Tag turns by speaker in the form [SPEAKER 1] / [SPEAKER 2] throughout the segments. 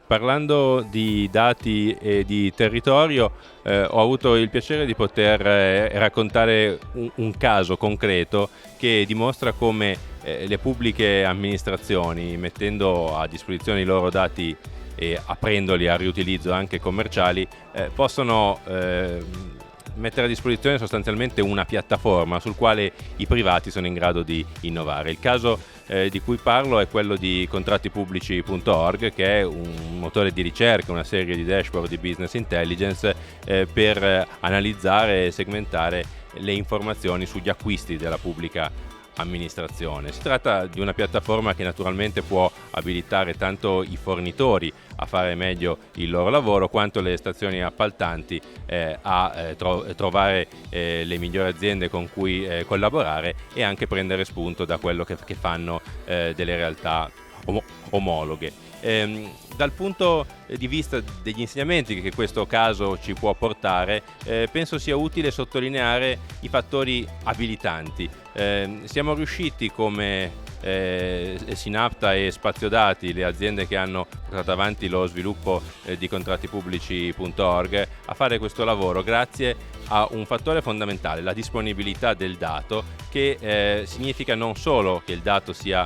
[SPEAKER 1] Parlando di dati e di territorio, ho avuto il piacere di poter raccontare un caso concreto che dimostra come le pubbliche amministrazioni, mettendo a disposizione i loro dati e aprendoli al riutilizzo anche commerciali, possono mettere a disposizione sostanzialmente una piattaforma sul quale i privati sono in grado di innovare. Il caso di cui parlo è quello di contrattipubblici.org, che è un motore di ricerca, una serie di dashboard di business intelligence per analizzare e segmentare le informazioni sugli acquisti della pubblica amministrazione. Si tratta di una piattaforma che naturalmente può abilitare tanto i fornitori a fare meglio il loro lavoro, quanto le stazioni appaltanti a trovare le migliori aziende con cui collaborare e anche prendere spunto da quello che fanno delle realtà omologhe. Dal punto di vista degli insegnamenti che questo caso ci può portare, penso sia utile sottolineare i fattori abilitanti. Siamo riusciti come Synapta e Spaziodati, le aziende che hanno portato avanti lo sviluppo di contrattipubblici.org, a fare questo lavoro grazie a un fattore fondamentale, la disponibilità del dato, che significa non solo che il dato sia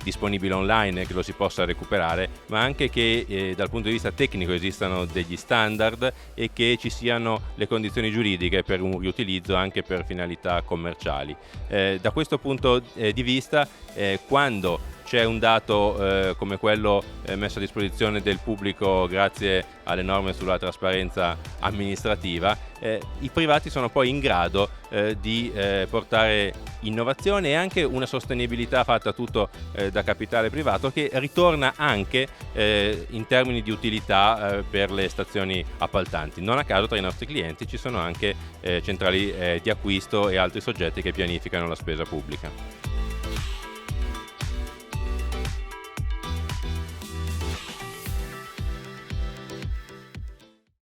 [SPEAKER 1] disponibile online e che lo si possa recuperare, ma anche che dal punto di vista tecnico esistano degli standard e che ci siano le condizioni giuridiche per un riutilizzo anche per finalità commerciali. Da questo punto di vista, quando c'è un dato come quello messo a disposizione del pubblico grazie alle norme sulla trasparenza amministrativa, i privati sono poi in grado di portare innovazione e anche una sostenibilità fatta tutto da capitale privato, che ritorna anche in termini di utilità per le stazioni appaltanti. Non a caso tra i nostri clienti ci sono anche centrali di acquisto e altri soggetti che pianificano la spesa pubblica.